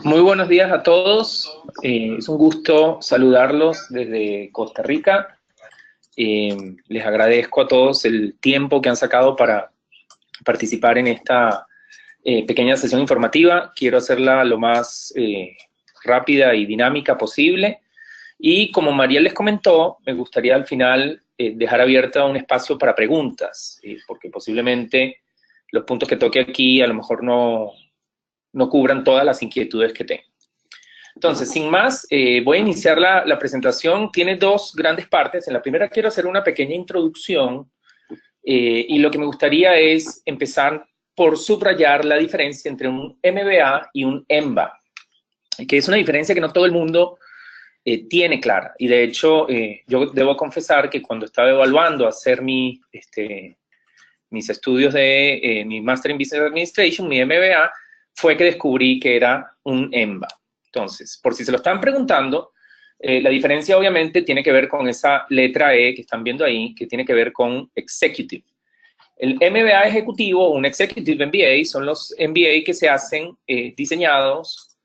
Muy buenos días a todos. Es un gusto saludarlos desde Costa Rica. Les agradezco a todos el tiempo que han sacado para participar en esta pequeña sesión informativa. Quiero hacerla lo más rápida y dinámica posible. Y como María les comentó, me gustaría al final dejar abierto un espacio para preguntas, porque posiblemente los puntos que toque aquí a lo mejor no cubran todas las inquietudes que tengo. Entonces, sin más, voy a iniciar la presentación. Tiene dos grandes partes. En la primera quiero hacer una pequeña introducción y lo que me gustaría es empezar por subrayar la diferencia entre un MBA y un EMBA, que es una diferencia que no todo el mundo tiene clara. Y de hecho, yo debo confesar que cuando estaba evaluando hacer mis estudios de mi Master in Business Administration, mi MBA, fue que descubrí que era un EMBA. Entonces, por si se lo están preguntando, la diferencia obviamente tiene que ver con esa letra E que están viendo ahí, que tiene que ver con Executive. El MBA ejecutivo, un Executive MBA, son los MBA que se hacen diseñados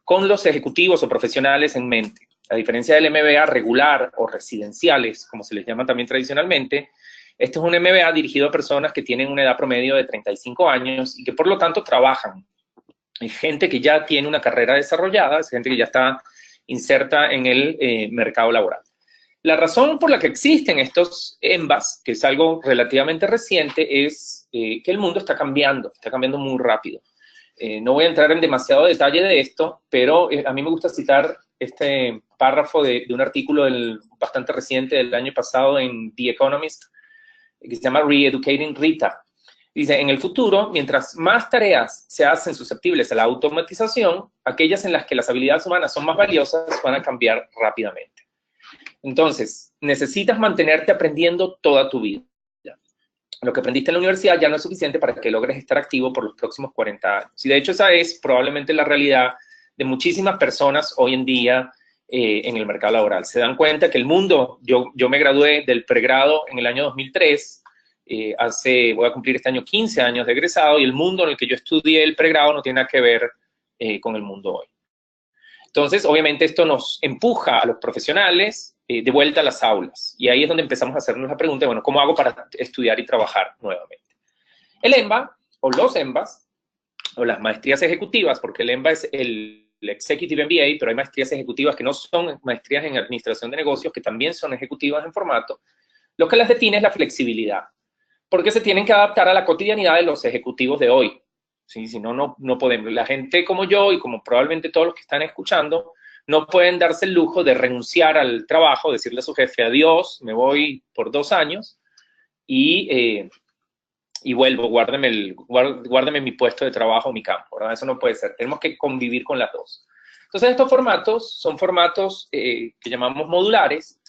con los ejecutivos o profesionales en mente. A diferencia del MBA regular o residenciales, como se les llama también tradicionalmente, este es un MBA dirigido a personas que tienen una edad promedio de 35 años y que por lo tanto trabajan. Hay gente que ya tiene una carrera desarrollada, es gente que ya está inserta en el mercado laboral. La razón por la que existen estos EMBAs, que es algo relativamente reciente, es que el mundo está cambiando muy rápido. No voy a entrar en demasiado detalle de esto, pero a mí me gusta citar este párrafo de un artículo bastante reciente del año pasado en The Economist, que se llama Re-Educating Rita. Dice, en el futuro, mientras más tareas se hacen susceptibles a la automatización, aquellas en las que las habilidades humanas son más valiosas van a cambiar rápidamente. Entonces, necesitas mantenerte aprendiendo toda tu vida. Lo que aprendiste en la universidad ya no es suficiente para que logres estar activo por los próximos 40 años. Y de hecho esa es probablemente la realidad de muchísimas personas hoy en día en el mercado laboral. Se dan cuenta que el mundo, yo me gradué del pregrado en el año 2003, voy a cumplir este año 15 años de egresado, y el mundo en el que yo estudié el pregrado no tiene nada que ver con el mundo hoy. Entonces, obviamente esto nos empuja a los profesionales de vuelta a las aulas, y ahí es donde empezamos a hacernos la pregunta, bueno, ¿cómo hago para estudiar y trabajar nuevamente? El EMBA, o los EMBAs, o las maestrías ejecutivas, porque el EMBA es el Executive MBA, pero hay maestrías ejecutivas que no son maestrías en administración de negocios, que también son ejecutivas en formato. Lo que las detiene es la flexibilidad, porque se tienen que adaptar a la cotidianidad de los ejecutivos de hoy. ¿Sí? Si no, no podemos. La gente como yo y como probablemente todos los que están escuchando, no pueden darse el lujo de renunciar al trabajo, decirle a su jefe, adiós, me voy por 2 años y vuelvo, guárdeme mi puesto de trabajo, mi campo, ¿verdad? Eso no puede ser. Tenemos que convivir con las dos. Entonces, estos formatos son formatos que llamamos modulares,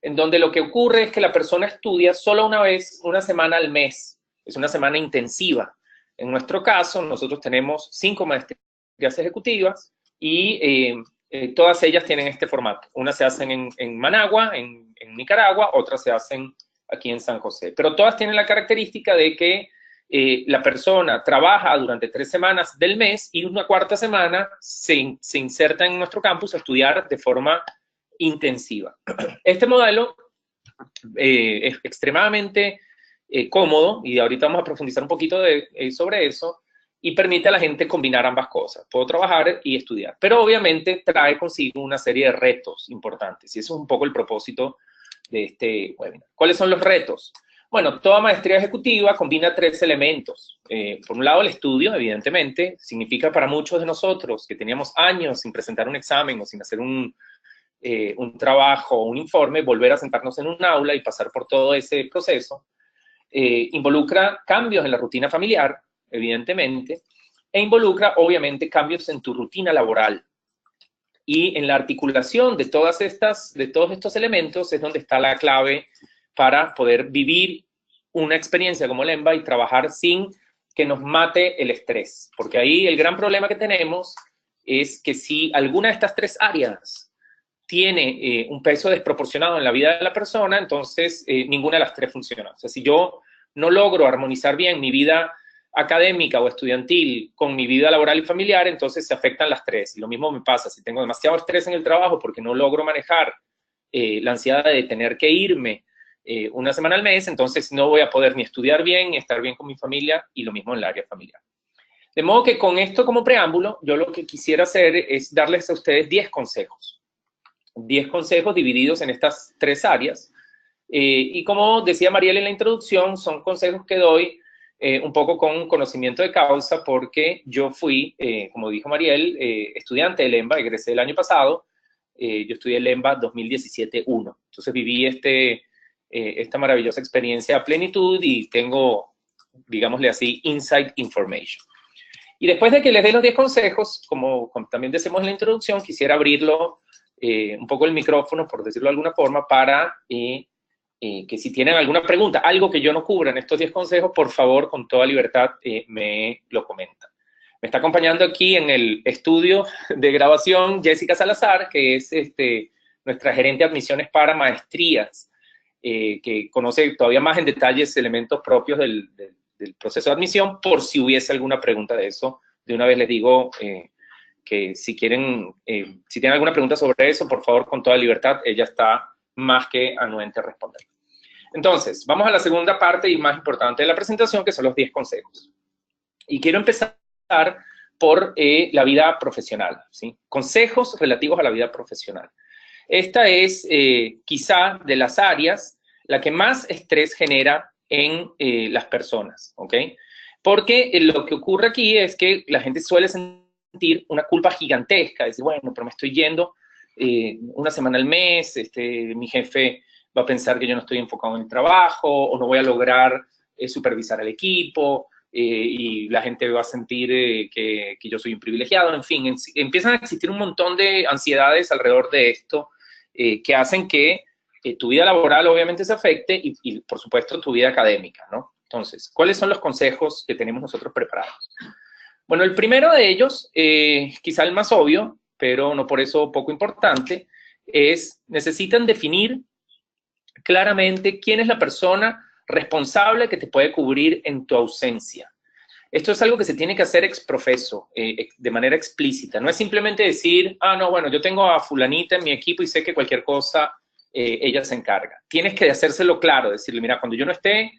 en donde lo que ocurre es que la persona estudia solo una vez, una semana al mes. Es una semana intensiva. En nuestro caso, nosotros tenemos 5 maestrías ejecutivas y todas ellas tienen este formato. Unas se hacen en Managua, en Nicaragua, otras se hacen aquí en San José. Pero todas tienen la característica de que la persona trabaja durante 3 semanas del mes y una cuarta semana se inserta en nuestro campus a estudiar de forma intensiva. Este modelo es extremadamente cómodo, y ahorita vamos a profundizar un poquito sobre eso, y permite a la gente combinar ambas cosas. Puedo trabajar y estudiar, pero obviamente trae consigo una serie de retos importantes, y eso es un poco el propósito de este webinar. ¿Cuáles son los retos? Bueno, toda maestría ejecutiva combina 3 elementos. Por un lado, el estudio, evidentemente, significa para muchos de nosotros que teníamos años sin presentar un examen o sin hacer un trabajo o un informe, volver a sentarnos en un aula y pasar por todo ese proceso. Involucra cambios en la rutina familiar, evidentemente, e involucra, obviamente, cambios en tu rutina laboral. Y en la articulación de todos estos elementos es donde está la clave para poder vivir una experiencia como el EMBA y trabajar sin que nos mate el estrés. Porque ahí el gran problema que tenemos es que si alguna de estas 3 áreas tiene un peso desproporcionado en la vida de la persona, entonces ninguna de las 3 funciona. O sea, si yo no logro armonizar bien mi vida académica o estudiantil con mi vida laboral y familiar, entonces se afectan las tres. Y lo mismo me pasa si tengo demasiado estrés en el trabajo porque no logro manejar la ansiedad de tener que irme una semana al mes, entonces no voy a poder ni estudiar bien, ni estar bien con mi familia, y lo mismo en el área familiar. De modo que con esto como preámbulo, yo lo que quisiera hacer es darles a ustedes 10 consejos. 10 consejos divididos en estas tres áreas. Y como decía Mariel en la introducción, son consejos que doy un poco con conocimiento de causa, porque yo fui, como dijo Mariel, estudiante del EMBA, egresé el año pasado. Yo estudié el EMBA 2017-1. Entonces viví esta maravillosa experiencia a plenitud y tengo, digámosle así, inside information. Y después de que les dé los 10 consejos, como también decimos en la introducción, quisiera abrirlo un poco el micrófono, por decirlo de alguna forma, para que si tienen alguna pregunta, algo que yo no cubra en estos 10 consejos, por favor, con toda libertad, me lo comentan. Me está acompañando aquí en el estudio de grabación Jessica Salazar, que es nuestra gerente de admisiones para maestrías, que conoce todavía más en detalles elementos propios del proceso de admisión. Por si hubiese alguna pregunta de eso, de una vez les digo que si quieren, si tienen alguna pregunta sobre eso, por favor, con toda libertad, ella está más que anuente a responder. Entonces, vamos a la segunda parte y más importante de la presentación, que son los 10 consejos. Y quiero empezar por la vida profesional, ¿sí? Consejos relativos a la vida profesional. Esta es quizá de las áreas la que más estrés genera en las personas, ¿ok? Porque lo que ocurre aquí es que la gente suele sentir una culpa gigantesca, decir, bueno, pero me estoy yendo una semana al mes, mi jefe va a pensar que yo no estoy enfocado en el trabajo, o no voy a lograr supervisar al equipo, y la gente va a sentir que yo soy un privilegiado. En fin, empiezan a existir un montón de ansiedades alrededor de esto que hacen que tu vida laboral obviamente se afecte y, por supuesto, tu vida académica, ¿no? Entonces, ¿cuáles son los consejos que tenemos nosotros preparados? Bueno, el primero de ellos, quizá el más obvio, pero no por eso poco importante, es necesitan definir claramente quién es la persona responsable que te puede cubrir en tu ausencia. Esto es algo que se tiene que hacer ex profeso, de manera explícita. No es simplemente decir, ah, no, bueno, yo tengo a fulanita en mi equipo y sé que cualquier cosa ella se encarga. Tienes que hacérselo claro, decirle, mira, cuando yo no esté,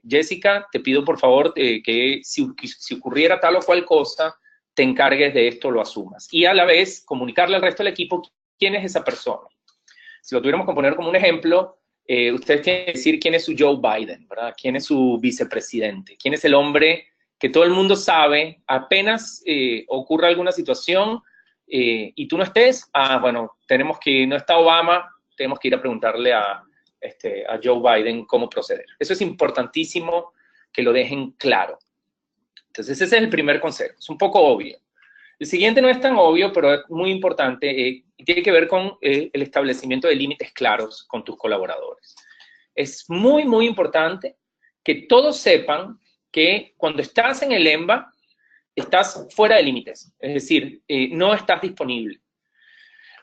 Jessica, te pido por favor que si ocurriera tal o cual cosa, te encargues de esto, lo asumas. Y a la vez comunicarle al resto del equipo quién es esa persona. Si lo tuviéramos que poner como un ejemplo, ustedes tienen que decir quién es su Joe Biden, ¿verdad? ¿Quién es su vicepresidente? ¿Quién es el hombre que todo el mundo sabe, apenas ocurra alguna situación y tú no estés? Ah, bueno, no está Obama, tenemos que ir a preguntarle a Joe Biden cómo proceder. Eso es importantísimo que lo dejen claro. Entonces, ese es el primer consejo. Es un poco obvio. El siguiente no es tan obvio, pero es muy importante y tiene que ver con el establecimiento de límites claros con tus colaboradores. Es muy, muy importante que todos sepan que cuando estás en el EMBA, estás fuera de límites, es decir, no estás disponible.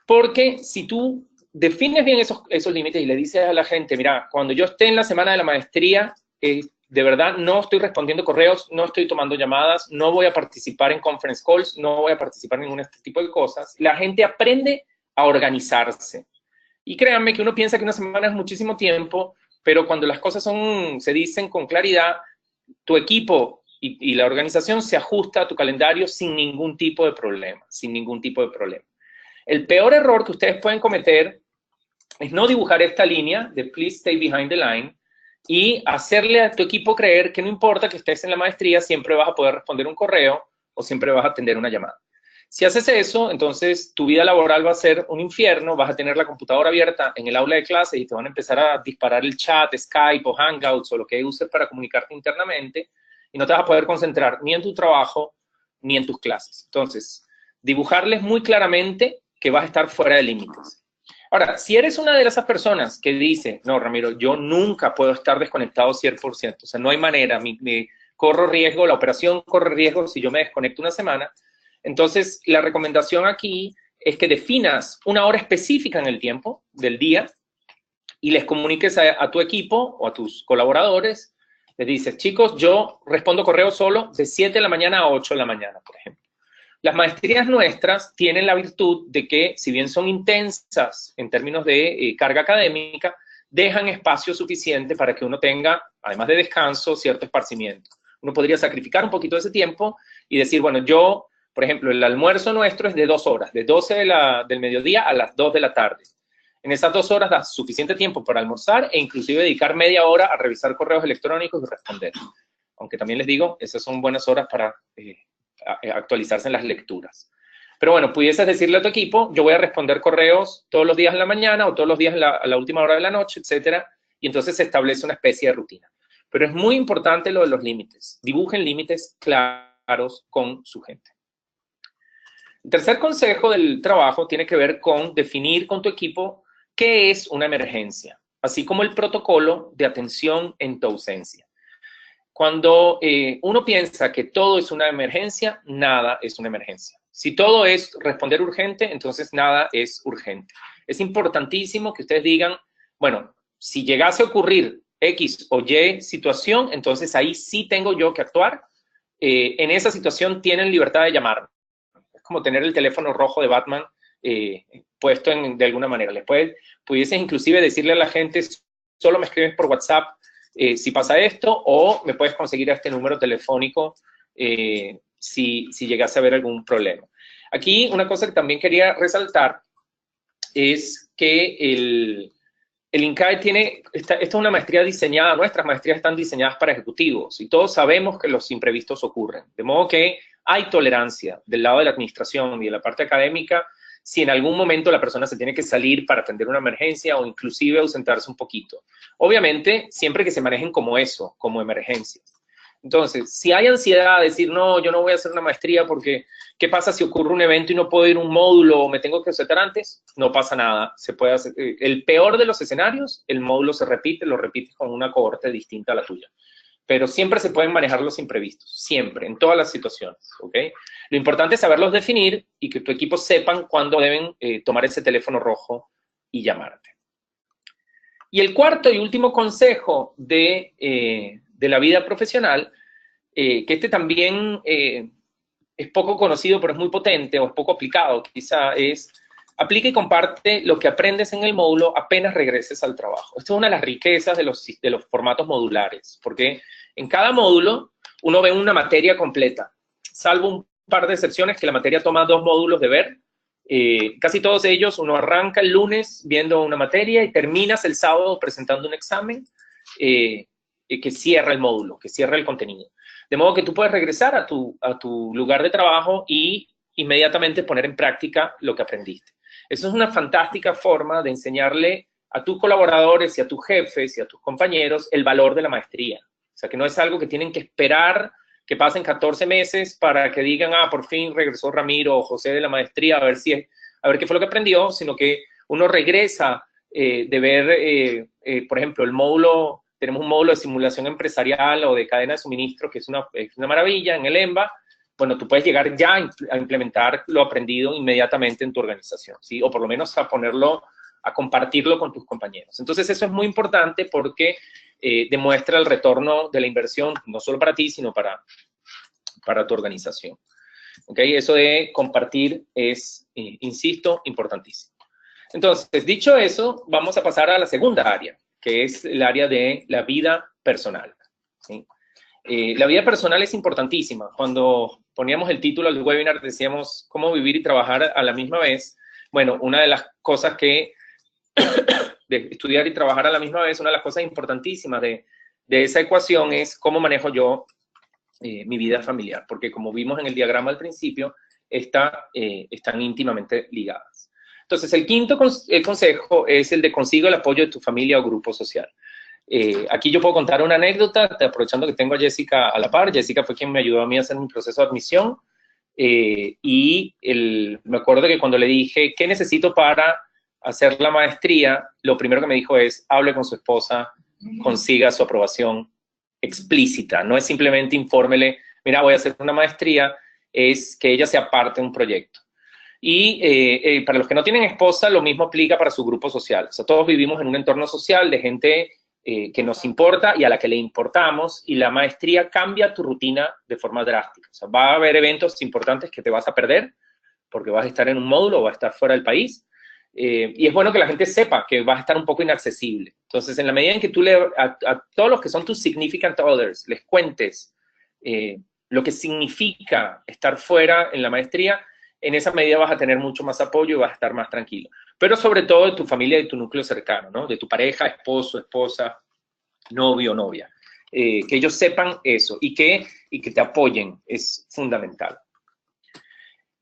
Porque si tú defines bien esos límites y le dices a la gente, mira, cuando yo esté en la semana de la maestría, de verdad no estoy respondiendo correos, no estoy tomando llamadas, no voy a participar en conference calls, no voy a participar en ningún este tipo de cosas. La gente aprende a organizarse. Y créanme que uno piensa que una semana es muchísimo tiempo, pero cuando las cosas se dicen con claridad, tu equipo y la organización se ajusta a tu calendario sin ningún tipo de problema, sin ningún tipo de problema. El peor error que ustedes pueden cometer es no dibujar esta línea de please stay behind the line y hacerle a tu equipo creer que no importa que estés en la maestría, siempre vas a poder responder un correo o siempre vas a atender una llamada. Si haces eso, entonces tu vida laboral va a ser un infierno, vas a tener la computadora abierta en el aula de clases y te van a empezar a disparar el chat, Skype o Hangouts o lo que uses para comunicarte internamente y no te vas a poder concentrar ni en tu trabajo ni en tus clases. Entonces, dibujarles muy claramente que vas a estar fuera de límites. Ahora, si eres una de esas personas que dice, no, Ramiro, yo nunca puedo estar desconectado 100%, o sea, no hay manera, corro riesgo, la operación corre riesgo si yo me desconecto una semana, entonces la recomendación aquí es que definas una hora específica en el tiempo del día y les comuniques a tu equipo o a tus colaboradores Les dices, chicos, yo respondo correos solo de 7 de la mañana a 8 de la mañana, por ejemplo. Las maestrías nuestras tienen la virtud de que, si bien son intensas en términos de carga académica, dejan espacio suficiente para que uno tenga, además de descanso, cierto esparcimiento. Uno podría sacrificar un poquito de ese tiempo y decir, bueno, yo, por ejemplo, el almuerzo nuestro es de 2 horas, de 12 del mediodía a las 2 de la tarde. En esas 2 horas da suficiente tiempo para almorzar e inclusive dedicar media hora a revisar correos electrónicos y responder. Aunque también les digo, esas son buenas horas para actualizarse en las lecturas. Pero bueno, pudieses decirle a tu equipo, yo voy a responder correos todos los días en la mañana o todos los días a la última hora de la noche, etcétera, y entonces se establece una especie de rutina. Pero es muy importante lo de los límites. Dibujen límites claros con su gente. El tercer consejo del trabajo tiene que ver con definir con tu equipo qué es una emergencia, así como el protocolo de atención en tu ausencia. Cuando uno piensa que todo es una emergencia, nada es una emergencia. Si todo es responder urgente, entonces nada es urgente. Es importantísimo que ustedes digan, bueno, si llegase a ocurrir X o Y situación, entonces ahí sí tengo yo que actuar. En esa situación tienen libertad de llamarme. Es como tener el teléfono rojo de Batman puesto de alguna manera. Pudieses inclusive decirle a la gente, solo me escribes por WhatsApp si pasa esto, o me puedes conseguir a este número telefónico si llegase a haber algún problema. Aquí una cosa que también quería resaltar es que el INCAE tiene, esta es una maestría diseñada, nuestras maestrías están diseñadas para ejecutivos y todos sabemos que los imprevistos ocurren, de modo que hay tolerancia del lado de la administración y de la parte académica si en algún momento la persona se tiene que salir para atender una emergencia o inclusive ausentarse un poquito. Obviamente, siempre que se manejen como eso, como emergencias. Entonces, si hay ansiedad de decir, no, yo no voy a hacer una maestría porque, ¿qué pasa si ocurre un evento y no puedo ir a un módulo o me tengo que ausentar antes? No pasa nada, se puede hacer. El peor de los escenarios, el módulo se repite, lo repites con una cohorte distinta a la tuya. Pero siempre se pueden manejar los imprevistos, siempre, en todas las situaciones, ¿ok? Lo importante es saberlos definir y que tu equipo sepan cuándo deben tomar ese teléfono rojo y llamarte. Y el cuarto y último consejo de la vida profesional, que este también es poco conocido, pero es muy potente, o es poco aplicado, quizá, es aplica y comparte lo que aprendes en el módulo apenas regreses al trabajo. Esto es una de las riquezas de los formatos modulares, porque en cada módulo uno ve una materia completa, salvo un par de excepciones que la materia toma 2 módulos de ver. Casi todos ellos uno arranca el lunes viendo una materia y terminas el sábado presentando un examen que cierra el módulo, que cierra el contenido. De modo que tú puedes regresar a tu lugar de trabajo y inmediatamente poner en práctica lo que aprendiste. Eso es una fantástica forma de enseñarle a tus colaboradores y a tus jefes y a tus compañeros el valor de la maestría. O sea, que no es algo que tienen que esperar que pasen 14 meses para que digan, por fin regresó Ramiro o José de la maestría a ver qué fue lo que aprendió, sino que uno regresa de ver, por ejemplo, tenemos un módulo de simulación empresarial o de cadena de suministro que es una maravilla en el EMBA. Bueno, tú puedes llegar ya a implementar lo aprendido inmediatamente en tu organización, ¿sí? O por lo menos a compartirlo con tus compañeros. Entonces eso es muy importante porque demuestra el retorno de la inversión, no solo para ti, sino para tu organización. ¿Ok? Eso de compartir es, insisto, importantísimo. Entonces, dicho eso, vamos a pasar a la segunda área, que es el área de la vida personal, ¿sí? La vida personal es importantísima. Cuando poníamos el título del webinar, decíamos cómo vivir y trabajar a la misma vez. Bueno, una de las cosas de estudiar y trabajar a la misma vez, una de las cosas importantísimas de esa ecuación es cómo manejo yo mi vida familiar, porque como vimos en el diagrama al principio, están íntimamente ligadas. Entonces, el quinto consejo es el de consigo el apoyo de tu familia o grupo social. Aquí yo puedo contar una anécdota, aprovechando que tengo a Jessica a la par. Jessica fue quien me ayudó a mí a hacer mi proceso de admisión, me acuerdo que cuando le dije, ¿qué necesito para hacer la maestría? Lo primero que me dijo es, hable con su esposa, consiga su aprobación explícita. No es simplemente infórmele, mira, voy a hacer una maestría, es que ella sea parte de un proyecto. Y para los que no tienen esposa, lo mismo aplica para su grupo social. O sea, todos vivimos en un entorno social de gente que nos importa y a la que le importamos, y la maestría cambia tu rutina de forma drástica. O sea, va a haber eventos importantes que te vas a perder, porque vas a estar en un módulo o vas a estar fuera del país, y es bueno que la gente sepa que vas a estar un poco inaccesible. Entonces, en la medida en que tú a todos los que son tus significant others les cuentes lo que significa estar fuera en la maestría, en esa medida vas a tener mucho más apoyo y vas a estar más tranquilo. Pero sobre todo de tu familia y de tu núcleo cercano, ¿no? De tu pareja, esposo, esposa, novio, novia. Que ellos sepan eso y que te apoyen es fundamental.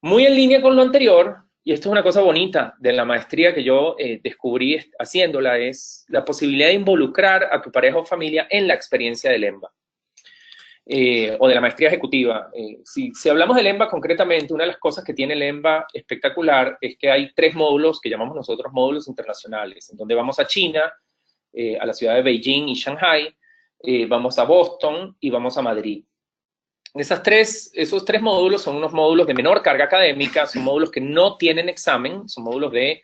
Muy en línea con lo anterior, y esto es una cosa bonita de la maestría que yo descubrí haciéndola, es la posibilidad de involucrar a tu pareja o familia en la experiencia del EMBA. O de la maestría ejecutiva. Si hablamos del EMBA concretamente, una de las cosas que tiene el EMBA espectacular es que hay 3 módulos que llamamos nosotros módulos internacionales, en donde vamos a China, a la ciudad de Beijing y Shanghai, vamos a Boston y vamos a Madrid. Esos 3 módulos son unos módulos de menor carga académica, son módulos que no tienen examen, son módulos de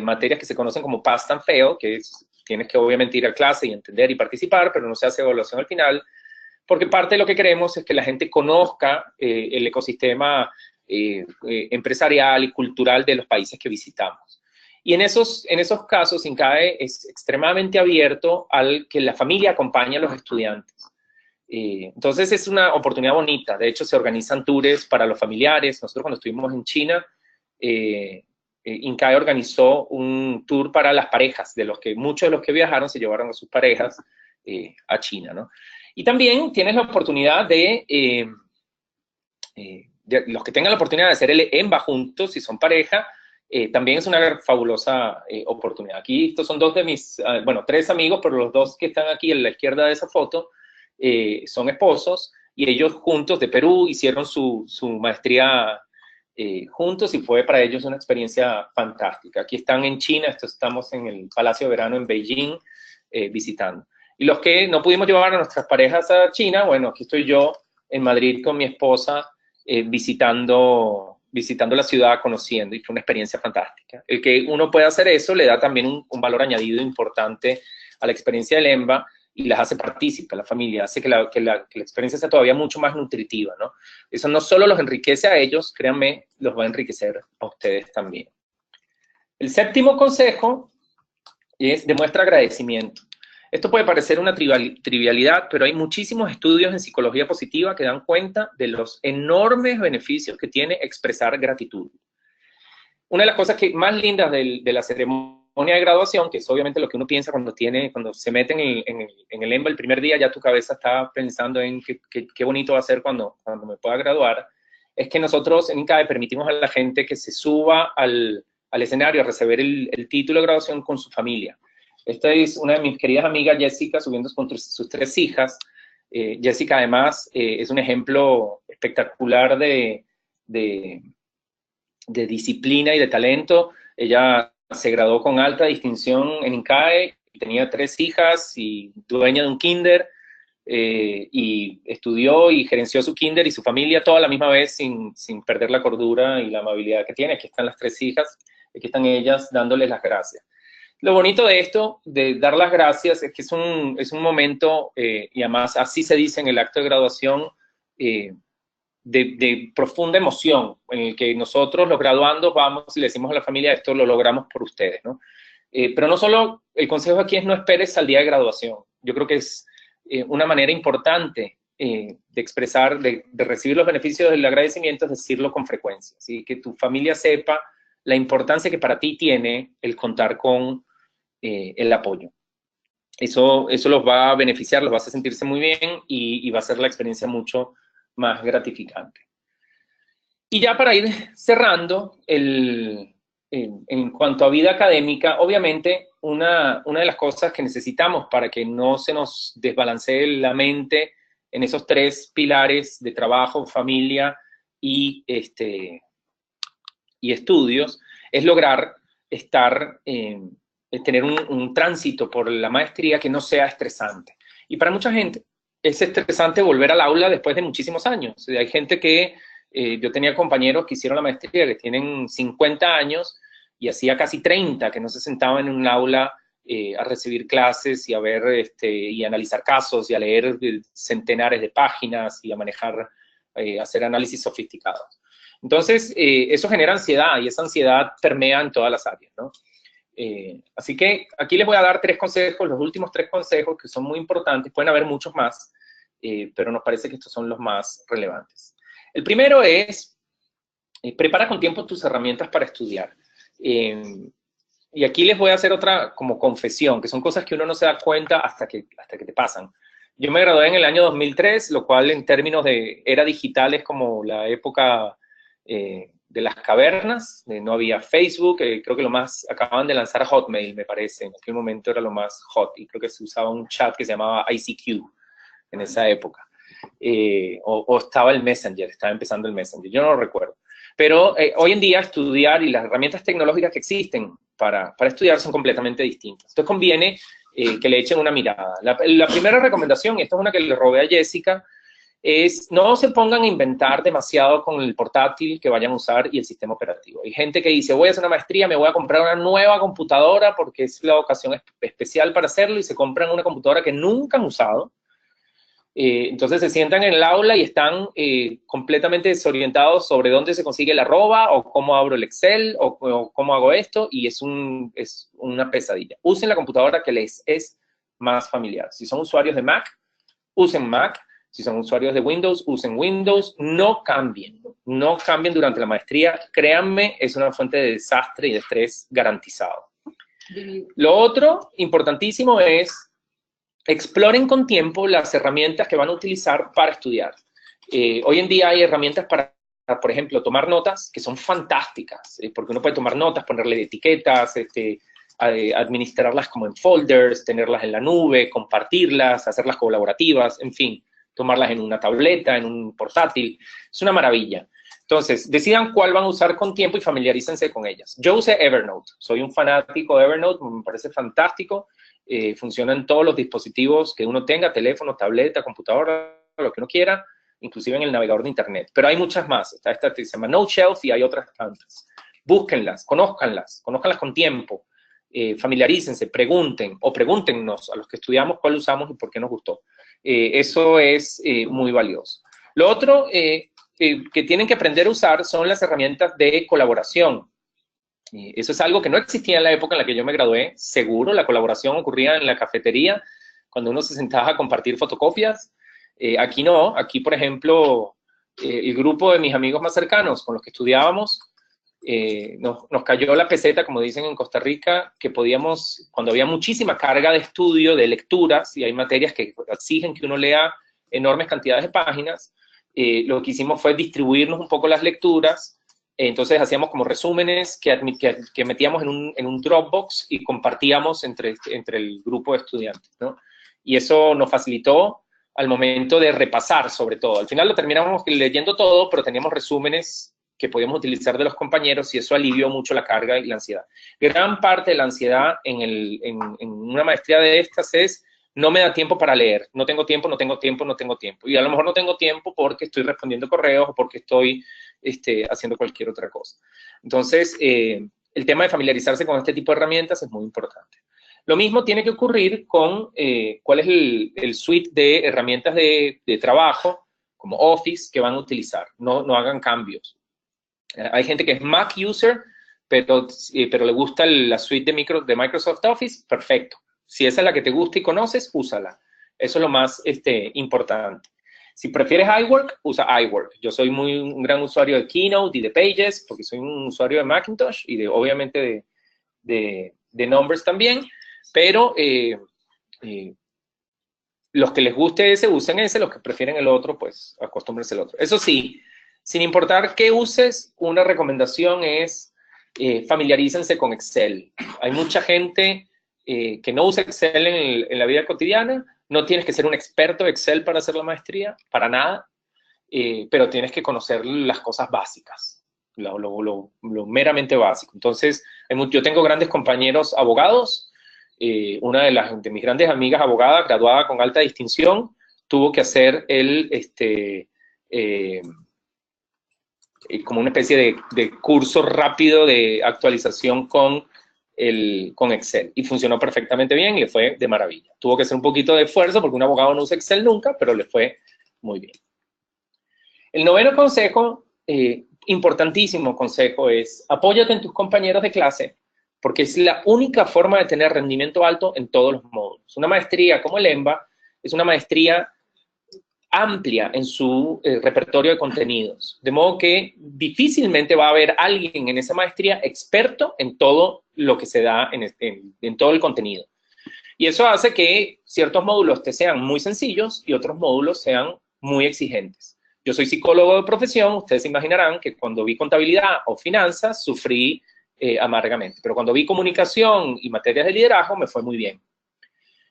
materias que se conocen como Pass and Fail, que tienes que obviamente ir a clase y entender y participar, pero no se hace evaluación al final, porque parte de lo que queremos es que la gente conozca el ecosistema empresarial y cultural de los países que visitamos. Y en esos casos, INCAE es extremadamente abierto al que la familia acompañe a los estudiantes. Entonces es una oportunidad bonita. De hecho, se organizan tours para los familiares. Nosotros cuando estuvimos en China, INCAE organizó un tour para las parejas, muchos de los que viajaron se llevaron a sus parejas a China, ¿no? Y también tienes la oportunidad de los que tengan la oportunidad de hacer el EMBA juntos, si son pareja, también es una fabulosa oportunidad. Aquí estos son 2 de mis, 3 amigos, pero los 2 que están aquí en la izquierda de esa foto son esposos, y ellos juntos de Perú hicieron su maestría juntos, y fue para ellos una experiencia fantástica. Aquí están en China, estamos en el Palacio de Verano en Beijing, visitando. Y los que no pudimos llevar a nuestras parejas a China, bueno, aquí estoy yo en Madrid con mi esposa, visitando la ciudad, conociendo, y fue una experiencia fantástica. El que uno pueda hacer eso le da también un valor añadido importante a la experiencia del EMBA, y las hace partícipes a la familia, hace que la experiencia sea todavía mucho más nutritiva, ¿no? Eso no solo los enriquece a ellos, créanme, los va a enriquecer a ustedes también. El 7º consejo es: demuestra agradecimiento. Esto puede parecer una trivialidad, pero hay muchísimos estudios en psicología positiva que dan cuenta de los enormes beneficios que tiene expresar gratitud. Una de las cosas más lindas de la ceremonia de graduación, que es obviamente lo que uno piensa cuando se mete en el EMBA el primer día, ya tu cabeza está pensando en qué bonito va a ser cuando me pueda graduar, es que nosotros en INCAE permitimos a la gente que se suba al escenario a recibir el título de graduación con su familia. Esta es una de mis queridas amigas, Jessica, subiendo con sus 3 hijas. Jessica, además, es un ejemplo espectacular de disciplina y de talento. Ella se graduó con alta distinción en INCAE, tenía 3 hijas y dueña de un kinder, y estudió y gerenció su kinder y su familia toda la misma vez sin perder la cordura y la amabilidad que tiene. Aquí están las 3 hijas, aquí están ellas dándoles las gracias. Lo bonito de esto, de dar las gracias, es que es un momento, y además así se dice en el acto de graduación, de profunda emoción, en el que nosotros, los graduandos, vamos y le decimos a la familia: esto lo logramos por ustedes, ¿no? Pero no solo, el consejo aquí es: no esperes al día de graduación. Yo creo que es una manera importante de expresar, de recibir los beneficios del agradecimiento, es decirlo con frecuencia, ¿sí? Que tu familia sepa la importancia que para ti tiene el contar con el apoyo. Eso los va a beneficiar, los va a hacer sentirse muy bien, y va a ser la experiencia mucho más gratificante. Y ya para ir cerrando, en cuanto a vida académica, obviamente una de las cosas que necesitamos para que no se nos desbalancee la mente en esos 3 pilares de trabajo, familia y estudios, es lograr tener un tránsito por la maestría que no sea estresante. Y para mucha gente es estresante volver al aula después de muchísimos años. O sea, hay gente que, yo tenía compañeros que hicieron la maestría que tienen 50 años, y hacía casi 30 que no se sentaban en un aula a recibir clases y a ver y analizar casos y a leer centenares de páginas y a manejar, hacer análisis sofisticados. Entonces, eso genera ansiedad y esa ansiedad permea en todas las áreas, ¿no? Así que aquí les voy a dar 3 consejos, los últimos 3 consejos que son muy importantes, pueden haber muchos más, pero nos parece que estos son los más relevantes. El primero es, prepara con tiempo tus herramientas para estudiar. Y aquí les voy a hacer otra como confesión, que son cosas que uno no se da cuenta hasta que te pasan. Yo me gradué en el año 2003, lo cual en términos de era digital es como la época de las cavernas, no había Facebook, creo que lo más, acababan de lanzar Hotmail, me parece, en aquel momento era lo más hot, y creo que se usaba un chat que se llamaba ICQ en esa época. O estaba el Messenger, estaba empezando el Messenger, yo no lo recuerdo. Pero hoy en día estudiar y las herramientas tecnológicas que existen para estudiar son completamente distintas. Entonces conviene que le echen una mirada. La primera recomendación, y esta es una que le robé a Jessica, es no se pongan a inventar demasiado con el portátil que vayan a usar y el sistema operativo. Hay gente que dice, voy a hacer una maestría, me voy a comprar una nueva computadora porque es la ocasión especial para hacerlo y se compran una computadora que nunca han usado. Entonces se sientan en el aula y están completamente desorientados sobre dónde se consigue la arroba o cómo abro el Excel o cómo hago esto y es una pesadilla. Usen la computadora que les es más familiar. Si son usuarios de Mac, usen Mac. Si son usuarios de Windows, usen Windows. No cambien durante la maestría. Créanme, es una fuente de desastre y de estrés garantizado. Lo otro importantísimo es exploren con tiempo las herramientas que van a utilizar para estudiar. Hoy en día hay herramientas para, por ejemplo, tomar notas que son fantásticas, porque uno puede tomar notas, ponerle etiquetas, administrarlas como en folders, tenerlas en la nube, compartirlas, hacerlas colaborativas, en fin, tomarlas en una tableta, en un portátil. Es una maravilla. Entonces, decidan cuál van a usar con tiempo y familiarícense con ellas. Yo usé Evernote. Soy un fanático de Evernote, me parece fantástico. Funciona en todos los dispositivos que uno tenga, teléfono, tableta, computadora, lo que uno quiera, inclusive en el navegador de internet. Pero hay muchas más. Está esta que se llama NoteShelf y hay otras tantas. Búsquenlas, conózcanlas con tiempo. Familiarícense, pregunten o pregúntenos a los que estudiamos cuál usamos y por qué nos gustó. Eso es muy valioso. Lo otro que tienen que aprender a usar son las herramientas de colaboración. Eso es algo que no existía en la época en la que yo me gradué. Seguro, la colaboración ocurría en la cafetería, cuando uno se sentaba a compartir fotocopias. Aquí no, aquí, por ejemplo, el grupo de mis amigos más cercanos con los que estudiábamos, nos cayó la peseta, como dicen en Costa Rica, que podíamos, cuando había muchísima carga de estudio, de lecturas, y hay materias que exigen que uno lea enormes cantidades de páginas, lo que hicimos fue distribuirnos un poco las lecturas. Entonces hacíamos como resúmenes que metíamos en un Dropbox y compartíamos entre el grupo de estudiantes, ¿no? Y eso nos facilitó al momento de repasar, sobre todo. Al final lo terminamos leyendo todo, pero teníamos resúmenes que podíamos utilizar de los compañeros y eso alivió mucho la carga y la ansiedad. Gran parte de la ansiedad en una maestría de estas es no me da tiempo para leer, no tengo tiempo. Y a lo mejor no tengo tiempo porque estoy respondiendo correos o porque estoy haciendo cualquier otra cosa. Entonces, el tema de familiarizarse con este tipo de herramientas es muy importante. Lo mismo tiene que ocurrir con cuál es el suite de herramientas de trabajo, como Office, que van a utilizar. No hagan cambios. Hay gente que es Mac user, pero le gusta la suite de Microsoft Office, perfecto. Si esa es la que te gusta y conoces, úsala. Eso es lo más importante. Si prefieres iWork, usa iWork. Yo soy un gran usuario de Keynote y de Pages, porque soy un usuario de Macintosh y obviamente de Numbers también, pero los que les guste ese, usen ese, los que prefieren el otro, pues acostúmbrense al otro. Eso sí, sin importar qué uses, una recomendación es familiarícense con Excel. Hay mucha gente que no usa Excel en la vida cotidiana. No tienes que ser un experto de Excel para hacer la maestría, para nada, pero tienes que conocer las cosas básicas, lo meramente básico. Entonces, yo tengo grandes compañeros abogados. Una de mis grandes amigas abogadas, graduada con alta distinción, tuvo que hacer como una especie de curso rápido de actualización con con Excel. Y funcionó perfectamente bien y le fue de maravilla. Tuvo que hacer un poquito de esfuerzo porque un abogado no usa Excel nunca, pero le fue muy bien. El noveno consejo, importantísimo consejo, es apóyate en tus compañeros de clase, porque es la única forma de tener rendimiento alto en todos los módulos. Una maestría como el EMBA es una maestría amplia en su repertorio de contenidos, de modo que difícilmente va a haber alguien en esa maestría experto en todo lo que se da en todo el contenido. Y eso hace que ciertos módulos te sean muy sencillos y otros módulos sean muy exigentes. Yo soy psicólogo de profesión, ustedes se imaginarán que cuando vi contabilidad o finanzas sufrí amargamente, pero cuando vi comunicación y materias de liderazgo me fue muy bien.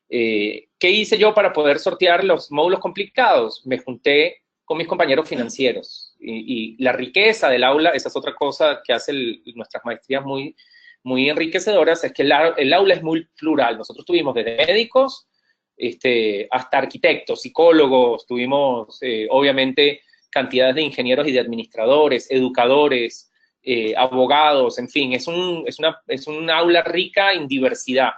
¿Qué hice yo para poder sortear los módulos complicados? Me junté con mis compañeros financieros y la riqueza del aula, esa es otra cosa que hace nuestras maestrías muy, muy enriquecedoras, es que el aula es muy plural. Nosotros tuvimos desde médicos hasta arquitectos, psicólogos, tuvimos obviamente cantidades de ingenieros y de administradores, educadores, abogados, en fin, es un aula rica en diversidad.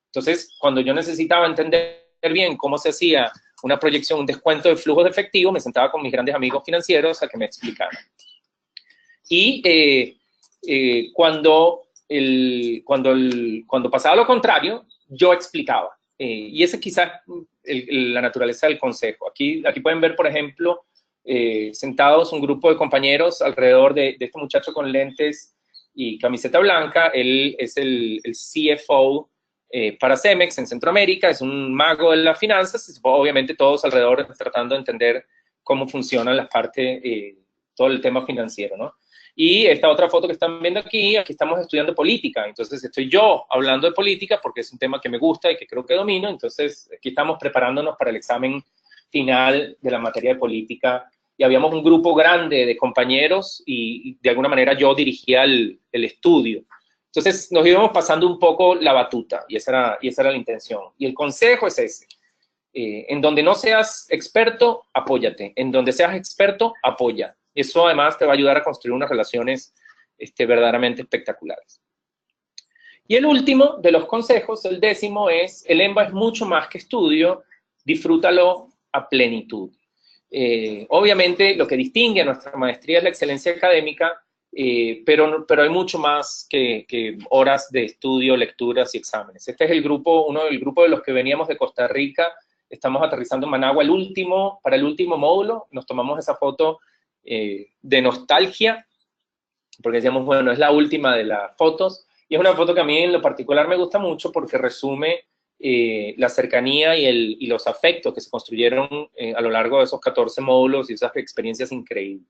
Entonces, cuando yo necesitaba entender bien cómo se hacía una proyección, un descuento de flujos de efectivo, me sentaba con mis grandes amigos financieros a que me explicaran. Y cuando pasaba lo contrario, yo explicaba. Y esa es quizás la naturaleza del consejo. Aquí pueden ver, por ejemplo, sentados un grupo de compañeros alrededor de este muchacho con lentes y camiseta blanca. Él es el CFO para Cemex en Centroamérica, es un mago de las finanzas, obviamente todos alrededor tratando de entender cómo funcionan las partes, todo el tema financiero, ¿no? Y esta otra foto que están viendo aquí estamos estudiando política, entonces estoy yo hablando de política porque es un tema que me gusta y que creo que domino, entonces aquí estamos preparándonos para el examen final de la materia de política, y habíamos un grupo grande de compañeros y de alguna manera yo dirigía el estudio. Entonces nos íbamos pasando un poco la batuta y esa era la intención. Y el consejo es ese. En donde no seas experto, apóyate. En donde seas experto, apoya. Eso además te va a ayudar a construir unas relaciones verdaderamente espectaculares. Y el último de los consejos, el décimo, es el EMBA es mucho más que estudio, disfrútalo a plenitud. Obviamente lo que distingue a nuestra maestría es la excelencia académica, pero hay mucho más que horas de estudio, lecturas y exámenes. Este es el grupo, uno del grupo de los que veníamos de Costa Rica. Estamos aterrizando en Managua para el último módulo. Nos tomamos esa foto de nostalgia, porque decíamos, bueno, es la última de las fotos. Y es una foto que a mí en lo particular me gusta mucho porque resume la cercanía y los afectos que se construyeron a lo largo de esos 14 módulos y esas experiencias increíbles.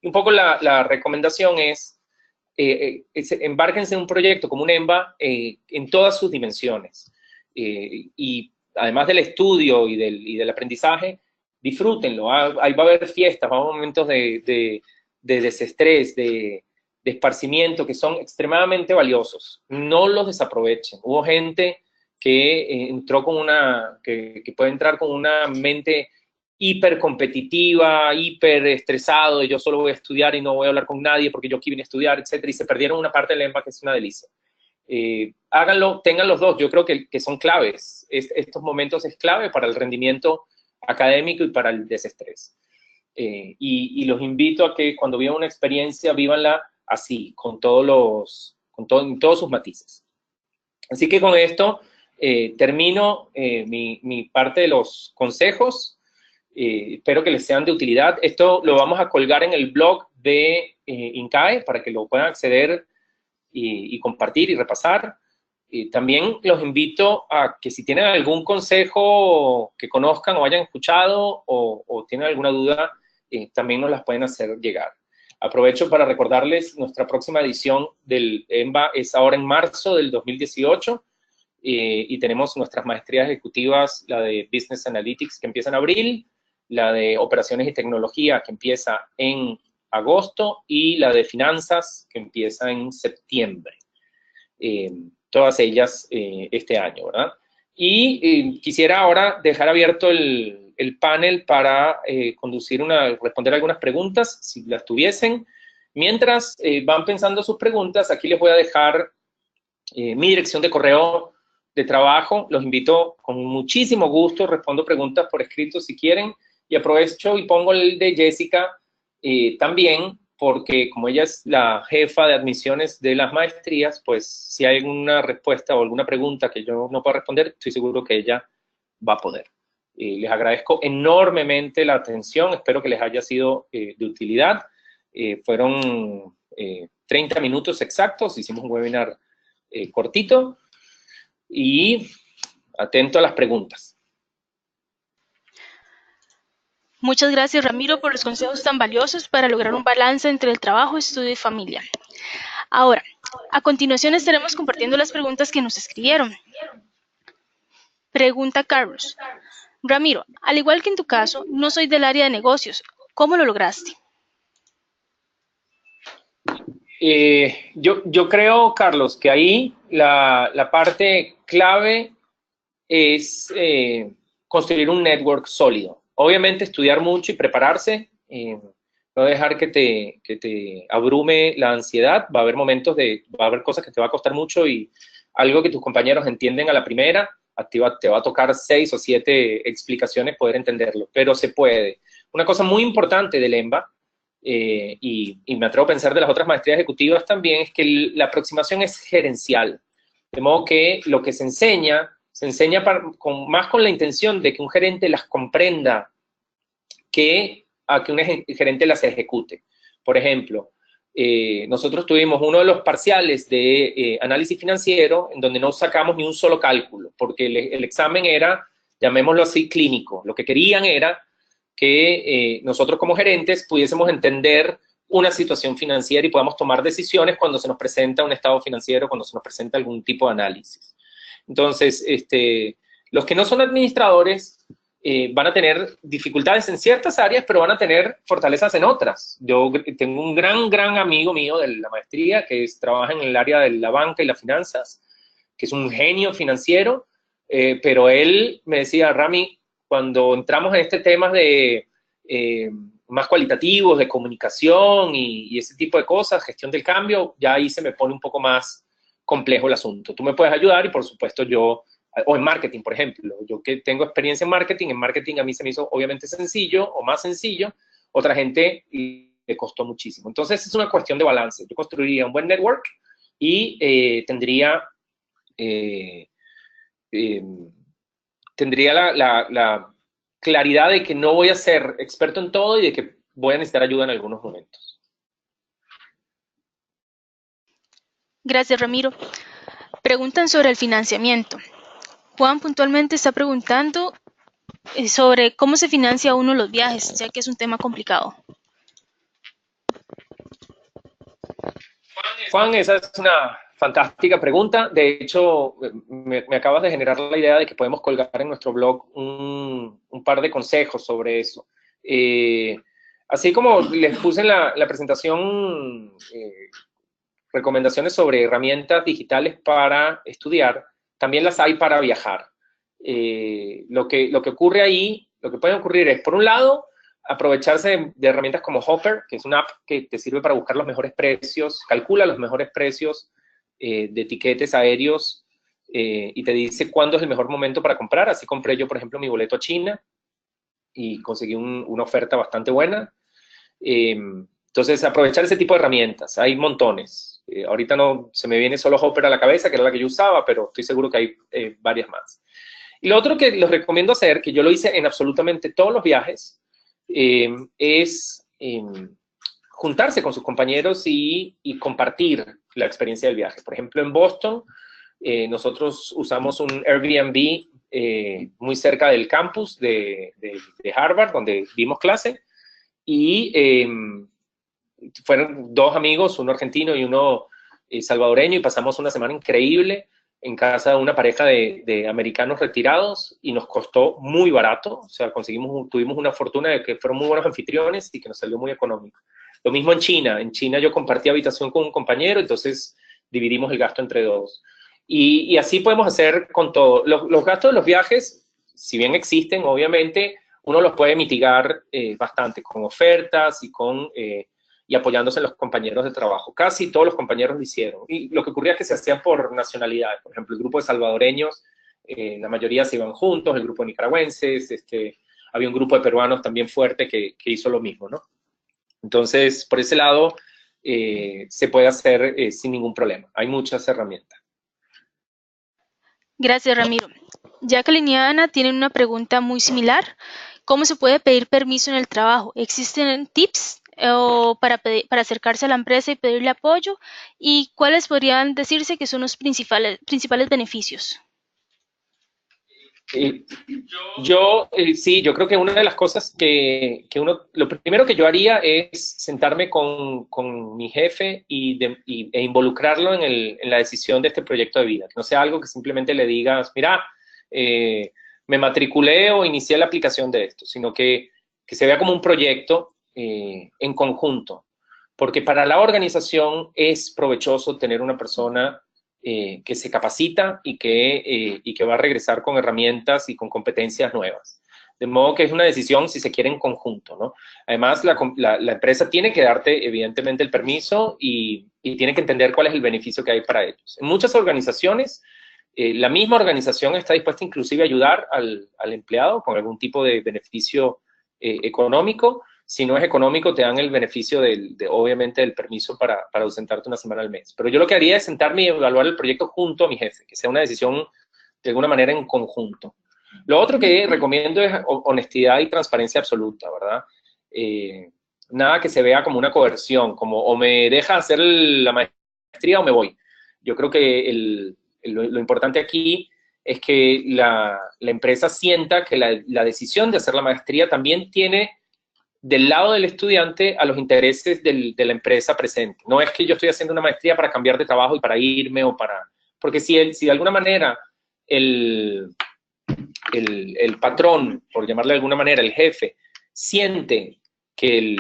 Y un poco la recomendación es, embárquense en un proyecto como un EMBA en todas sus dimensiones. Y además del estudio y del aprendizaje, disfrútenlo. Ahí va a haber fiestas, va a haber momentos de desestrés, de esparcimiento, que son extremadamente valiosos. No los desaprovechen. Hubo gente que entró que puede entrar con una mente hiper competitiva, hiper estresado, de yo solo voy a estudiar y no voy a hablar con nadie porque yo aquí vine a estudiar, etcétera, y se perdieron una parte del EMBA que es una delicia. Háganlo, tengan los dos, yo creo que son claves. Estos momentos es clave para el rendimiento académico y para el desestrés. Y los invito a que cuando vivan una experiencia, vívanla así, en todos sus matices. Así que con esto termino mi parte de los consejos. Espero que les sean de utilidad. Esto lo vamos a colgar en el blog de INCAE para que lo puedan acceder y compartir y repasar. También los invito a que si tienen algún consejo que conozcan o hayan escuchado o tienen alguna duda, también nos las pueden hacer llegar. Aprovecho para recordarles, nuestra próxima edición del EMBA es ahora en marzo del 2018 y tenemos nuestras maestrías ejecutivas, la de Business Analytics que empieza en abril, la de Operaciones y Tecnología que empieza en agosto y la de Finanzas que empieza en septiembre. Todas ellas este año, ¿verdad? Y quisiera ahora dejar abierto el panel para responder algunas preguntas, si las tuviesen. Mientras van pensando sus preguntas, aquí les voy a dejar mi dirección de correo de trabajo. Los invito con muchísimo gusto, respondo preguntas por escrito si quieren, y aprovecho y pongo el de Jessica también, porque como ella es la jefa de admisiones de las maestrías, pues si hay alguna respuesta o alguna pregunta que yo no pueda responder, estoy seguro que ella va a poder. Les agradezco enormemente la atención, espero que les haya sido de utilidad. Fueron 30 minutos exactos, hicimos un webinar cortito y atento a las preguntas. Muchas gracias, Ramiro, por los consejos tan valiosos para lograr un balance entre el trabajo, estudio y familia. Ahora, a continuación estaremos compartiendo las preguntas que nos escribieron. Pregunta Carlos. Ramiro, al igual que en tu caso, no soy del área de negocios. ¿Cómo lo lograste? Yo creo, Carlos, que ahí la parte clave es construir un network sólido. Obviamente estudiar mucho y prepararse, no dejar que te abrume la ansiedad. Va a haber momentos va a haber cosas que te va a costar mucho y algo que tus compañeros entienden a la primera, te va a tocar 6 o 7 explicaciones poder entenderlo, pero se puede. Una cosa muy importante del EMBA, y me atrevo a pensar de las otras maestrías ejecutivas también, es que la aproximación es gerencial. De modo que lo que se enseña más con la intención de que un gerente las comprenda que a que un gerente las ejecute. Por ejemplo, nosotros tuvimos uno de los parciales de análisis financiero en donde no sacamos ni un solo cálculo, porque el examen era, llamémoslo así, clínico. Lo que querían era que nosotros como gerentes pudiésemos entender una situación financiera y podamos tomar decisiones cuando se nos presenta un estado financiero, cuando se nos presenta algún tipo de análisis. Entonces, los que no son administradores van a tener dificultades en ciertas áreas, pero van a tener fortalezas en otras. Yo tengo un gran amigo mío de la maestría que trabaja en el área de la banca y las finanzas, que es un genio financiero, pero él me decía, Rami, cuando entramos en este tema de más cualitativos, de comunicación y ese tipo de cosas, gestión del cambio, ya ahí se me pone un poco más complejo el asunto. Tú me puedes ayudar y por supuesto yo, o en marketing, por ejemplo, yo que tengo experiencia en marketing a mí se me hizo obviamente sencillo o más sencillo, otra gente le costó muchísimo. Entonces es una cuestión de balance. Yo construiría un buen network y tendría la claridad de que no voy a ser experto en todo y de que voy a necesitar ayuda en algunos momentos. Gracias, Ramiro. Preguntan sobre el financiamiento. Juan puntualmente está preguntando sobre cómo se financia uno los viajes, ya que es un tema complicado. Juan, esa es una fantástica pregunta. De hecho, me acabas de generar la idea de que podemos colgar en nuestro blog un par de consejos sobre eso. Así como les puse en la presentación recomendaciones sobre herramientas digitales para estudiar, también las hay para viajar. Lo que ocurre ahí, lo que puede ocurrir es, por un lado, aprovecharse de herramientas como Hopper, que es una app que te sirve para buscar los mejores precios, calcula los mejores precios de tiquetes aéreos y te dice cuándo es el mejor momento para comprar. Así compré yo, por ejemplo, mi boleto a China y conseguí una oferta bastante buena. Entonces, aprovechar ese tipo de herramientas. Hay montones. Ahorita no se me viene solo Hopper a la cabeza, que era la que yo usaba, pero estoy seguro que hay varias más. Y lo otro que les recomiendo hacer, que yo lo hice en absolutamente todos los viajes, es juntarse con sus compañeros y compartir la experiencia del viaje. Por ejemplo, en Boston, nosotros usamos un Airbnb muy cerca del campus de Harvard, donde dimos clase, y fueron 2 amigos, uno argentino y uno salvadoreño, y pasamos una semana increíble en casa de una pareja de americanos retirados y nos costó muy barato, o sea, tuvimos una fortuna de que fueron muy buenos anfitriones y que nos salió muy económico. Lo mismo en China yo compartí habitación con un compañero, entonces dividimos el gasto entre 2. Y así podemos hacer con todo. Los gastos de los viajes, si bien existen, obviamente, uno los puede mitigar bastante con ofertas y con y apoyándose en los compañeros de trabajo. Casi todos los compañeros lo hicieron. Y lo que ocurría es que se hacían por nacionalidades. Por ejemplo, el grupo de salvadoreños, la mayoría se iban juntos, el grupo de nicaragüenses, había un grupo de peruanos también fuerte que hizo lo mismo, ¿no? Entonces, por ese lado, se puede hacer sin ningún problema. Hay muchas herramientas. Gracias, Ramiro. Jacqueline y Ana tienen una pregunta muy similar. ¿Cómo se puede pedir permiso en el trabajo? ¿Existen tips para acercarse a la empresa y pedirle apoyo? ¿Y cuáles podrían decirse que son los principales beneficios? Sí, yo creo que una de las cosas lo primero que yo haría es sentarme con mi jefe e involucrarlo en la decisión de este proyecto de vida. Que no sea algo que simplemente le digas, mira, me matriculé o inicié la aplicación de esto, sino que se vea como un proyecto en conjunto. Porque para la organización es provechoso tener una persona que se capacita y que va a regresar con herramientas y con competencias nuevas. De modo que es una decisión, si se quiere, en conjunto, ¿no? Además, la empresa tiene que darte, evidentemente, el permiso y tiene que entender cuál es el beneficio que hay para ellos. En muchas organizaciones, la misma organización está dispuesta inclusive a ayudar al empleado con algún tipo de beneficio económico. Si no es económico, te dan el beneficio obviamente del permiso para ausentarte una semana al mes. Pero yo lo que haría es sentarme y evaluar el proyecto junto a mi jefe, que sea una decisión de alguna manera en conjunto. Lo otro que recomiendo es honestidad y transparencia absoluta, ¿verdad? Nada que se vea como una coerción, como o me deja hacer la maestría o me voy. Yo creo que lo importante aquí es que la empresa sienta que la decisión de hacer la maestría también tiene del lado del estudiante a los intereses de la empresa presente. No es que yo estoy haciendo una maestría para cambiar de trabajo y para irme o para... Porque si de alguna manera el patrón, por llamarle de alguna manera, el jefe, siente que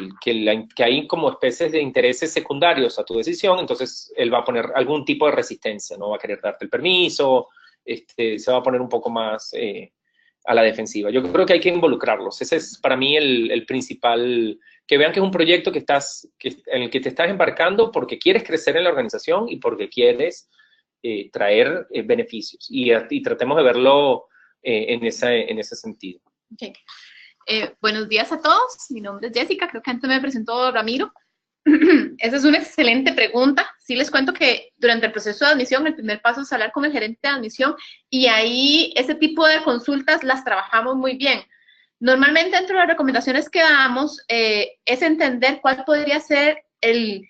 hay como especies de intereses secundarios a tu decisión, entonces él va a poner algún tipo de resistencia, no va a querer darte el permiso, se va a poner un poco más... a la defensiva. Yo creo que hay que involucrarlos. Ese es para mí el principal, que vean que es un proyecto en el que te estás embarcando porque quieres crecer en la organización y porque quieres traer beneficios. Y tratemos de verlo en ese sentido. Okay. Buenos días a todos. Mi nombre es Jessica. Creo que antes me presentó Ramiro. Esa es una excelente pregunta. Sí les cuento que durante el proceso de admisión, el primer paso es hablar con el gerente de admisión y ahí ese tipo de consultas las trabajamos muy bien. Normalmente entre las recomendaciones que damos es entender cuál podría ser el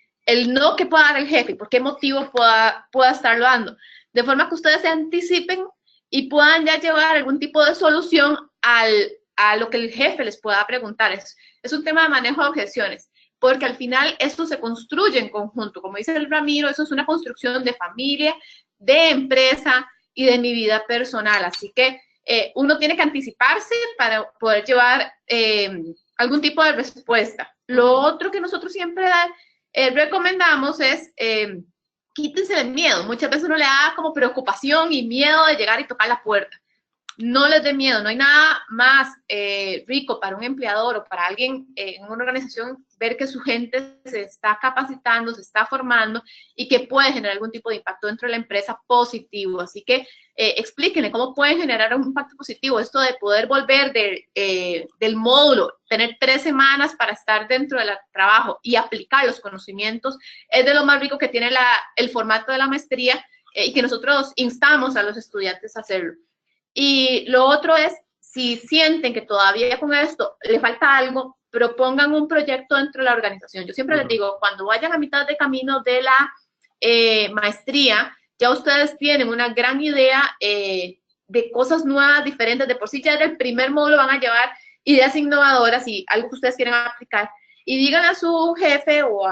no que pueda dar el jefe, por qué motivo pueda estarlo dando, de forma que ustedes se anticipen y puedan ya llevar algún tipo de solución a lo que el jefe les pueda preguntar. Es un tema de manejo de objeciones, porque al final esto se construye en conjunto. Como dice el Ramiro, eso es una construcción de familia, de empresa y de mi vida personal. Así que uno tiene que anticiparse para poder llevar algún tipo de respuesta. Lo otro que nosotros siempre recomendamos es quítense el miedo. Muchas veces uno le da como preocupación y miedo de llegar y tocar la puerta. No les dé miedo, no hay nada más rico para un empleador o para alguien en una organización ver que su gente se está capacitando, se está formando y que puede generar algún tipo de impacto dentro de la empresa positivo. Así que explíquenle cómo pueden generar un impacto positivo. Esto de poder volver del módulo, tener 3 semanas para estar dentro del trabajo y aplicar los conocimientos, es de lo más rico que tiene el formato de la maestría y que nosotros instamos a los estudiantes a hacerlo. Y lo otro es, si sienten que todavía con esto le falta algo, propongan un proyecto dentro de la organización. Yo siempre les digo, cuando vayan a mitad de camino de la maestría, ya ustedes tienen una gran idea de cosas nuevas, diferentes. De por sí ya en el primer módulo van a llevar ideas innovadoras y algo que ustedes quieren aplicar. Y digan a su jefe o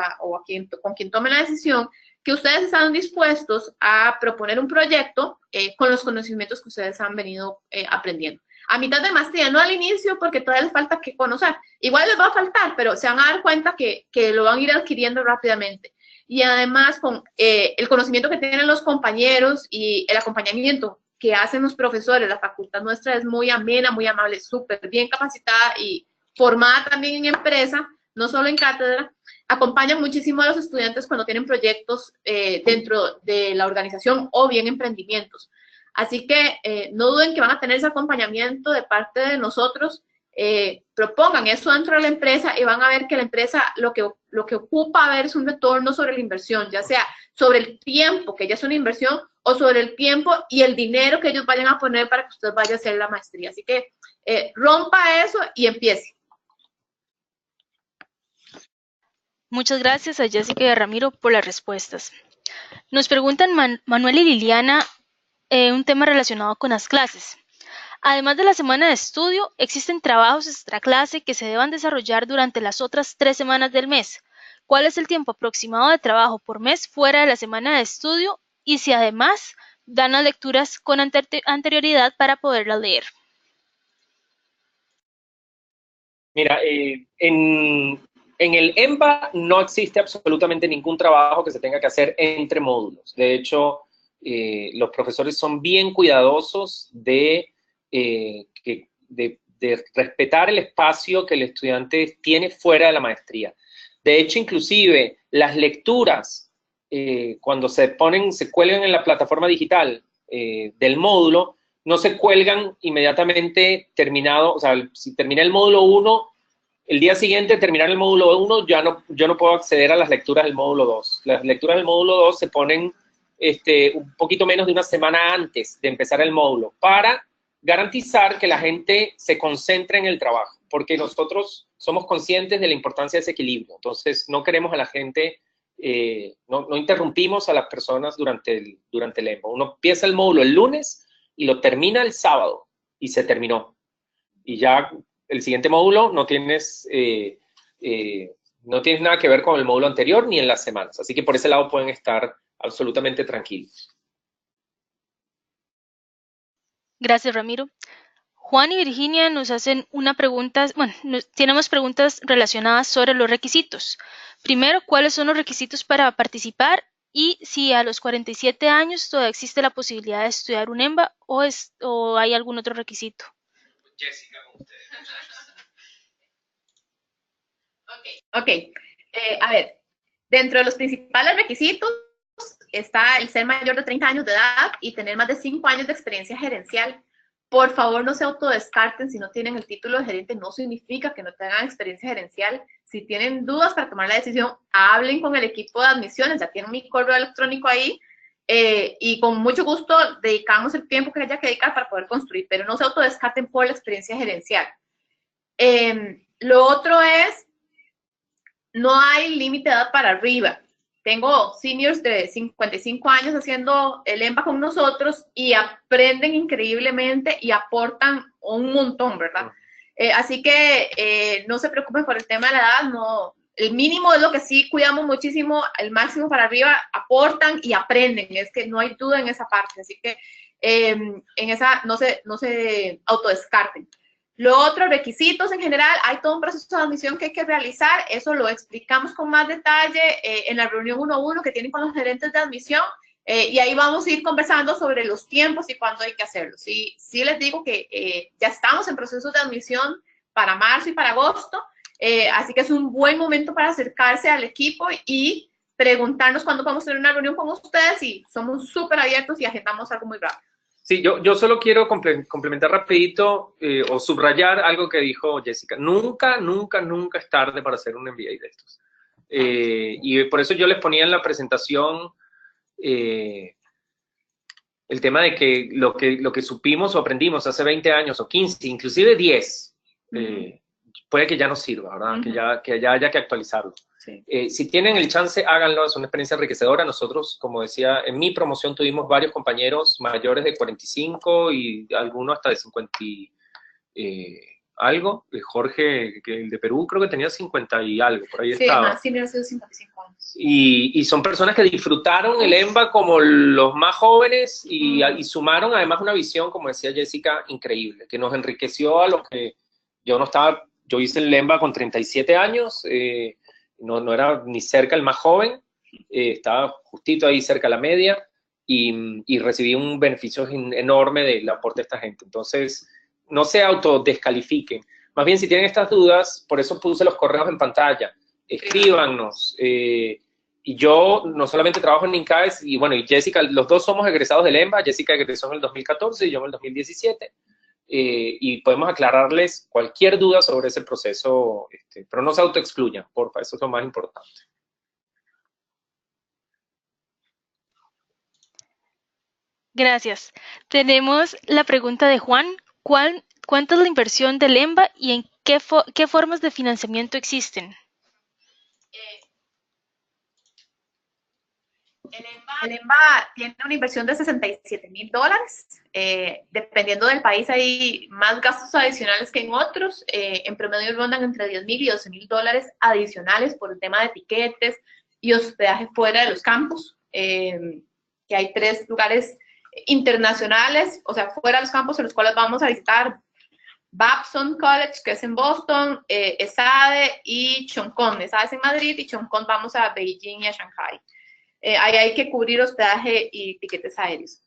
con quien tome la decisión que ustedes están dispuestos a proponer un proyecto con los conocimientos que ustedes han venido aprendiendo. A mitad de maestría, no al inicio, porque todavía les falta que conocer. Igual les va a faltar, pero se van a dar cuenta que lo van a ir adquiriendo rápidamente. Y además, con el conocimiento que tienen los compañeros y el acompañamiento que hacen los profesores, la facultad nuestra es muy amena, muy amable, súper bien capacitada y formada también en empresa, no solo en cátedra. acompañan muchísimo a los estudiantes cuando tienen proyectos dentro de la organización o bien emprendimientos. Así que no duden que van a tener ese acompañamiento de parte de nosotros. Propongan eso dentro de la empresa y van a ver que la empresa lo que ocupa ver es un retorno sobre la inversión, ya sea sobre el tiempo, que ya es una inversión, o sobre el tiempo y el dinero que ellos vayan a poner para que usted vaya a hacer la maestría. Así que rompa eso y empiece. Muchas gracias a Jessica y a Ramiro por las respuestas. Nos preguntan Manuel y Liliana un tema relacionado con las clases. Además de la semana de estudio, ¿existen trabajos extraclase que se deban desarrollar durante las otras 3 semanas del mes? ¿Cuál es el tiempo aproximado de trabajo por mes fuera de la semana de estudio? Y si además dan las lecturas con anterioridad para poderlas leer. Mira, en el EMBA no existe absolutamente ningún trabajo que se tenga que hacer entre módulos. De hecho, los profesores son bien cuidadosos de respetar el espacio que el estudiante tiene fuera de la maestría. De hecho, inclusive, las lecturas, cuando se cuelgan en la plataforma digital del módulo, no se cuelgan inmediatamente terminado, o sea, si termina el módulo 1, el día siguiente de terminar el módulo 1, yo no puedo acceder a las lecturas del módulo 2. Las lecturas del módulo 2 se ponen un poquito menos de una semana antes de empezar el módulo, para garantizar que la gente se concentre en el trabajo, porque nosotros somos conscientes de la importancia de ese equilibrio. Entonces, no queremos a la gente, no interrumpimos a las personas durante el EMBA. Uno empieza el módulo el lunes y lo termina el sábado, y se terminó. Y ya el siguiente módulo no tienes nada que ver con el módulo anterior ni en las semanas. Así que por ese lado pueden estar absolutamente tranquilos. Gracias, Ramiro. Juan y Virginia nos hacen una pregunta, bueno, tenemos preguntas relacionadas sobre los requisitos. Primero, ¿cuáles son los requisitos para participar? Y si a los 47 años todavía existe la posibilidad de estudiar un EMBA o hay algún otro requisito. Jessica, con usted. Ok. A ver, dentro de los principales requisitos está el ser mayor de 30 años de edad y tener más de 5 años de experiencia gerencial. Por favor, no se autodescarten si no tienen el título de gerente, no significa que no tengan experiencia gerencial. Si tienen dudas para tomar la decisión, hablen con el equipo de admisiones, ya tienen mi correo electrónico ahí, y con mucho gusto dedicamos el tiempo que haya que dedicar para poder construir, pero no se autodescarten por la experiencia gerencial. Lo otro es, no hay límite de edad para arriba. Tengo seniors de 55 años haciendo el EMBA con nosotros y aprenden increíblemente y aportan un montón, ¿verdad? Así que no se preocupen por el tema de la edad, no, el mínimo es lo que sí cuidamos muchísimo, el máximo para arriba aportan y aprenden, es que no hay duda en esa parte, así que en esa no se autodescarten. Lo otro, requisitos en general, hay todo un proceso de admisión que hay que realizar, eso lo explicamos con más detalle en la reunión 1-1 que tienen con los gerentes de admisión, y ahí vamos a ir conversando sobre los tiempos y cuándo hay que hacerlo. Sí les digo que ya estamos en procesos de admisión para marzo y para agosto, así que es un buen momento para acercarse al equipo y preguntarnos cuándo podemos tener una reunión con ustedes, y somos súper abiertos y agendamos algo muy rápido. Sí, yo solo quiero complementar rapidito o subrayar algo que dijo Jessica. Nunca es tarde para hacer un MBA de estos. Y por eso yo les ponía en la presentación el tema de que lo que supimos o aprendimos hace 20 años o 15, inclusive 10, puede que ya no sirva, ¿verdad? Que ya haya que actualizarlo. Sí. Si tienen el chance, háganlo, es una experiencia enriquecedora. Nosotros, como decía, en mi promoción tuvimos varios compañeros mayores de 45 y algunos hasta de 50 algo. Jorge, el de Perú, creo que tenía 50 y algo, por ahí estaba. Sí, ha sido 55 años. Y son personas que disfrutaron el EMBA como los más jóvenes y sumaron además una visión, como decía Jessica, increíble, que nos enriqueció a los que yo hice el EMBA con 37 años, no era ni cerca el más joven, estaba justito ahí cerca de la media y recibí un beneficio enorme del aporte de esta gente. Entonces, no se autodescalifiquen. Más bien, si tienen estas dudas, por eso puse los correos en pantalla. escríbanos. Y yo no solamente trabajo en INCAES, y bueno, y Jessica, los dos somos egresados del EMBA. Jessica egresó en el 2014 y yo en el 2017. Y podemos aclararles cualquier duda sobre ese proceso, pero no se autoexcluyan, porfa, eso es lo más importante. Gracias. Tenemos la pregunta de Juan. ¿Cuánta es la inversión del EMBA y en qué formas de financiamiento existen? El EMBA tiene una inversión de $67,000. Dependiendo del país hay más gastos adicionales que en otros. En promedio rondan entre $10,000 y $12,000 adicionales por el tema de etiquetes y hospedaje fuera de los campus, que hay 3 lugares internacionales, o sea, fuera de los campos en los cuales vamos a visitar: Babson College, que es en Boston, ESADE y Chongqing. ESADE es en Madrid y Chongqing vamos a Beijing y a Shanghai. Ahí hay que cubrir hospedaje y tiquetes aéreos.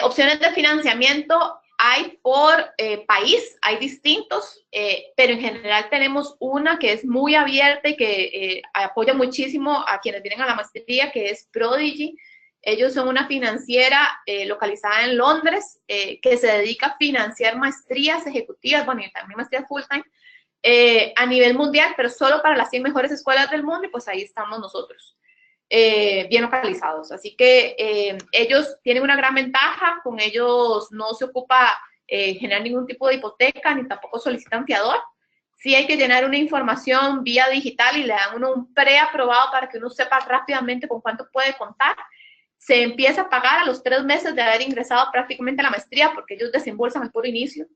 Opciones de financiamiento hay por país, hay distintos, pero en general tenemos una que es muy abierta y que apoya muchísimo a quienes vienen a la maestría, que es Prodigy. Ellos son una financiera localizada en Londres, que se dedica a financiar maestrías ejecutivas, bueno, y también maestrías full time, a nivel mundial, pero solo para las 100 mejores escuelas del mundo, y pues ahí estamos nosotros. Bien localizados. Así que ellos tienen una gran ventaja, con ellos no se ocupa generar ningún tipo de hipoteca, ni tampoco solicitan fiador. Sí hay que llenar una información vía digital y le dan uno un preaprobado para que uno sepa rápidamente con cuánto puede contar. Se empieza a pagar a los 3 meses de haber ingresado prácticamente a la maestría, porque ellos desembolsan al puro inicio.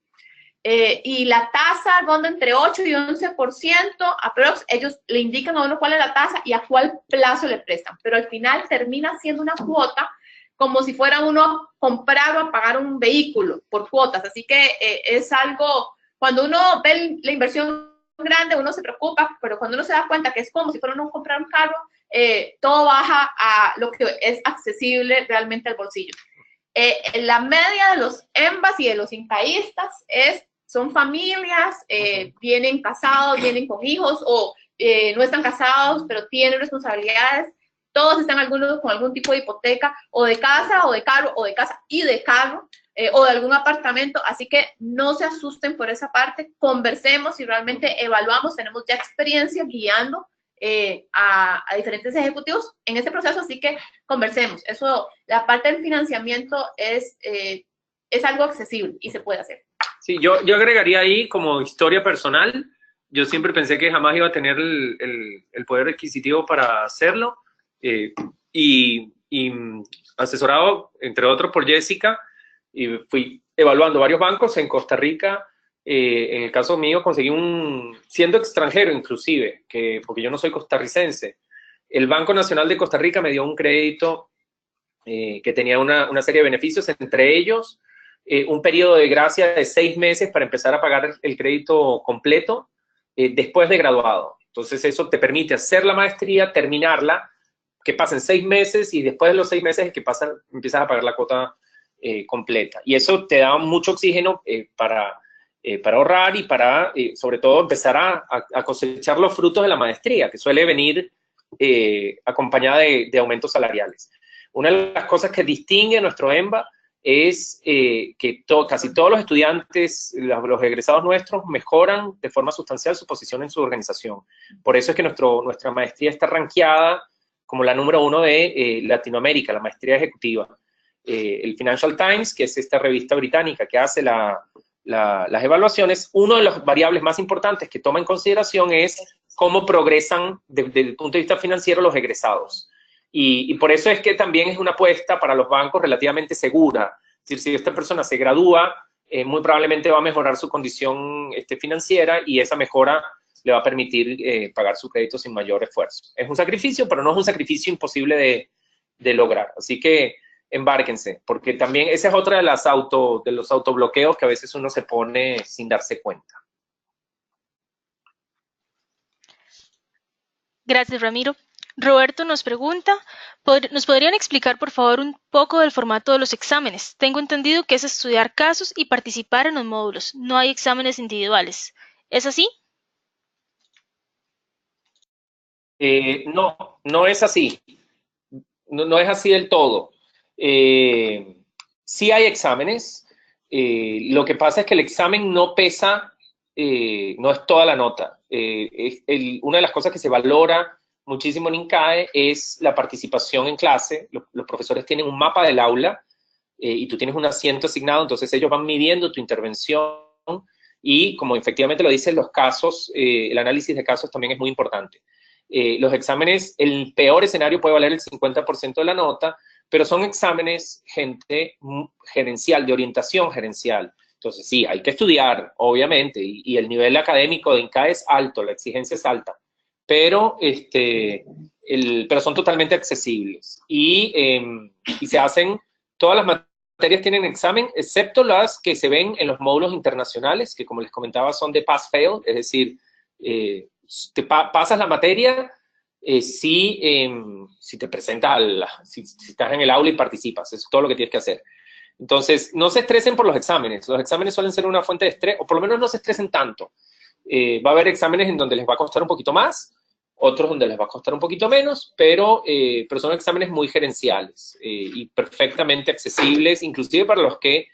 Y la tasa ronda entre 8 y 11%, aprox. Ellos le indican a uno cuál es la tasa y a cuál plazo le prestan, pero al final termina siendo una cuota como si fuera uno a comprar o a pagar un vehículo por cuotas. Así que es algo, cuando uno ve la inversión grande, uno se preocupa, pero cuando uno se da cuenta que es como si fuera uno a comprar un carro, todo baja a lo que es accesible realmente al bolsillo. La media de los EMBAs y de los INCAístas son familias, vienen casados, vienen con hijos, o no están casados, pero tienen responsabilidades. Todos están algunos con algún tipo de hipoteca, o de casa, o de carro, o de casa y de carro, o de algún apartamento. Así que no se asusten por esa parte, conversemos y realmente evaluamos. Tenemos ya experiencia guiando a diferentes ejecutivos en este proceso, así que conversemos. Eso, la parte del financiamiento es algo accesible y se puede hacer. Sí, yo agregaría ahí como historia personal. Yo siempre pensé que jamás iba a tener el poder adquisitivo para hacerlo, y asesorado, entre otros, por Jessica, y fui evaluando varios bancos en Costa Rica. En el caso mío conseguí siendo extranjero inclusive, porque yo no soy costarricense, el Banco Nacional de Costa Rica me dio un crédito que tenía una serie de beneficios, entre ellos un periodo de gracia de 6 meses para empezar a pagar el crédito completo después de graduado. Entonces eso te permite hacer la maestría, terminarla, que pasen 6 meses y después de los 6 meses es que empiezas a pagar la cuota completa. Y eso te da mucho oxígeno para ahorrar y para, sobre todo, empezar a cosechar los frutos de la maestría, que suele venir acompañada de aumentos salariales. Una de las cosas que distingue a nuestro EMBA es que casi todos los estudiantes, los egresados nuestros, mejoran de forma sustancial su posición en su organización. Por eso es que nuestra maestría está rankeada como la número 1 de Latinoamérica, la maestría ejecutiva. El Financial Times, que es esta revista británica que hace las evaluaciones, uno de los variables más importantes que toma en consideración es cómo progresan desde el punto de vista financiero los egresados. Y por eso es que también es una apuesta para los bancos relativamente segura. Es decir, si esta persona se gradúa, muy probablemente va a mejorar su condición financiera, y esa mejora le va a permitir pagar su crédito sin mayor esfuerzo. Es un sacrificio, pero no es un sacrificio imposible de lograr. Así que embárquense, porque también esa es otra de los autobloqueos que a veces uno se pone sin darse cuenta. Gracias, Ramiro. Roberto nos pregunta, ¿nos podrían explicar, por favor, un poco del formato de los exámenes? Tengo entendido que es estudiar casos y participar en los módulos. No hay exámenes individuales. ¿Es así? No, no es así. No es así del todo. Sí hay exámenes. Lo que pasa es que el examen no pesa, no es toda la nota. Una de las cosas que se valora muchísimo en INCAE es la participación en clase. Los profesores tienen un mapa del aula y tú tienes un asiento asignado, entonces ellos van midiendo tu intervención y, como efectivamente lo dicen los casos, el análisis de casos también es muy importante. Los exámenes, el peor escenario puede valer el 50% de la nota, pero son exámenes, gente, gerencial, de orientación gerencial. Entonces, sí, hay que estudiar, obviamente, y el nivel académico de INCAE es alto, la exigencia es alta, pero, pero son totalmente accesibles. Y se hacen, todas las materias tienen examen, excepto las que se ven en los módulos internacionales, que como les comentaba son de pass-fail, es decir, pasas la materia si te presentas, si estás en el aula y participas, eso es todo lo que tienes que hacer. Entonces, no se estresen por los exámenes suelen ser una fuente de estrés, o por lo menos no se estresen tanto. Va a haber exámenes en donde les va a costar un poquito más, otros donde les va a costar un poquito menos, pero son exámenes muy gerenciales y perfectamente accesibles, inclusive para los que,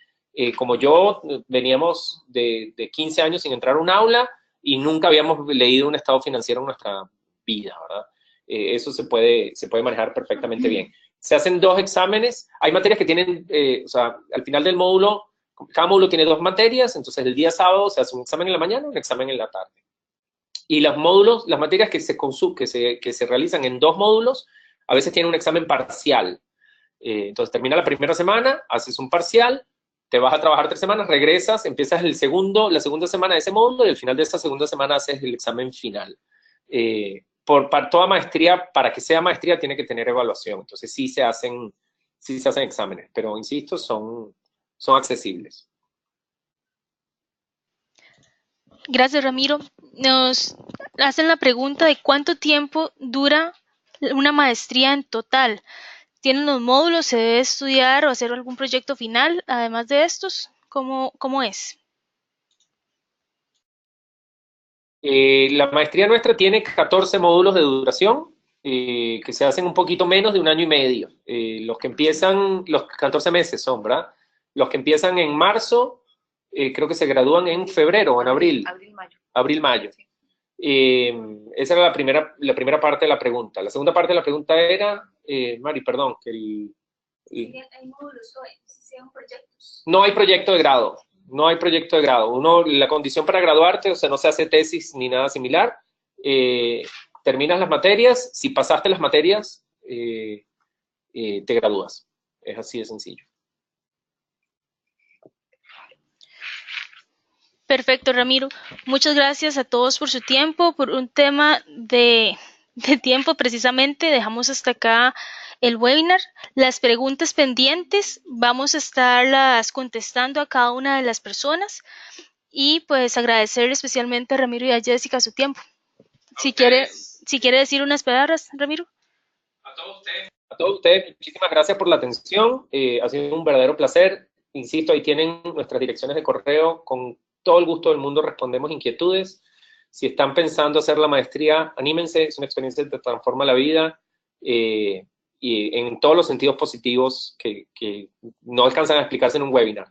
como yo, veníamos de 15 años sin entrar a un aula y nunca habíamos leído un estado financiero en nuestra vida, ¿verdad? Eso se puede manejar perfectamente bien. Se hacen 2 exámenes, hay materias que tienen, o sea, al final del módulo, cada módulo tiene 2 materias, entonces el día sábado se hace un examen en la mañana y un examen en la tarde. Y los módulos, las materias que se realizan en 2 módulos, a veces tienen un examen parcial. Entonces termina la primera semana, haces un parcial, te vas a trabajar 3 semanas, regresas, empiezas la segunda semana de ese módulo y al final de esa segunda semana haces el examen final. Para toda maestría, para que sea maestría, tiene que tener evaluación. Entonces sí se hacen exámenes, pero insisto, son accesibles. Gracias, Ramiro. Nos hacen la pregunta de cuánto tiempo dura una maestría en total. ¿Tienen los módulos? ¿Se debe estudiar o hacer algún proyecto final además de estos? ¿Cómo es? La maestría nuestra tiene 14 módulos de duración, que se hacen un poquito menos de 1 año y medio. Los que empiezan, los 14 meses son, ¿verdad? Los que empiezan en marzo, creo que se gradúan en febrero o en abril. Abril-mayo. Abril-mayo. Sí. Esa era la primera parte de la pregunta. La segunda parte de la pregunta era, Mari, perdón, que ¿Hay módulos hoy? ¿Sean proyectos? No hay proyecto de grado. No hay proyecto de grado. La condición para graduarte, o sea, no se hace tesis ni nada similar. Terminas las materias, si pasaste las materias, te gradúas. Es así de sencillo. Perfecto, Ramiro. Muchas gracias a todos por su tiempo. Por un tema de tiempo, precisamente, dejamos hasta acá el webinar. Las preguntas pendientes vamos a estarlas contestando a cada una de las personas y pues agradecer especialmente a Ramiro y a Jessica su tiempo. Si quiere decir unas palabras, Ramiro. A todos ustedes, muchísimas gracias por la atención. Ha sido un verdadero placer. Insisto, ahí tienen nuestras direcciones de correo. Con todo el gusto del mundo respondemos inquietudes. Si están pensando hacer la maestría, anímense. Es una experiencia que te transforma la vida y en todos los sentidos positivos que no alcanzan a explicarse en un webinar.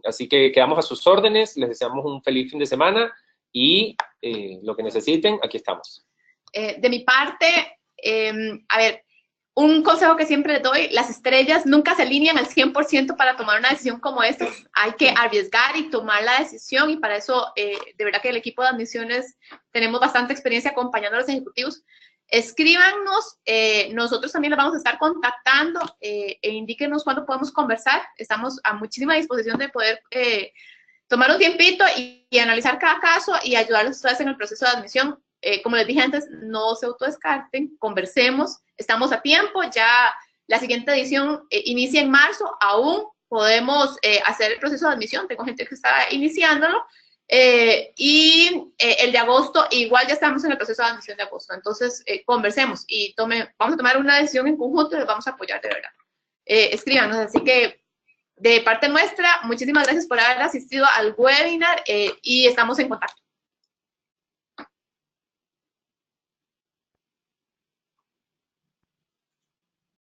Así que quedamos a sus órdenes. Les deseamos un feliz fin de semana y lo que necesiten, aquí estamos. De mi parte, a ver, un consejo que siempre les doy: las estrellas nunca se alinean al 100% para tomar una decisión como esta. Hay que arriesgar y tomar la decisión, y para eso, de verdad que el equipo de admisiones tenemos bastante experiencia acompañando a los ejecutivos. Escríbanos, nosotros también los vamos a estar contactando, e indíquenos cuándo podemos conversar. Estamos a muchísima disposición de poder tomar un tiempito y analizar cada caso y ayudarlos a ustedes en el proceso de admisión. Como les dije antes, no se autodescarten, conversemos, estamos a tiempo, ya la siguiente edición inicia en marzo, aún podemos hacer el proceso de admisión, tengo gente que está iniciándolo, y el de agosto, igual ya estamos en el proceso de admisión de agosto. Entonces, conversemos y vamos a tomar una decisión en conjunto y les vamos a apoyar de verdad. Escríbanos, así que de parte nuestra, muchísimas gracias por haber asistido al webinar y estamos en contacto.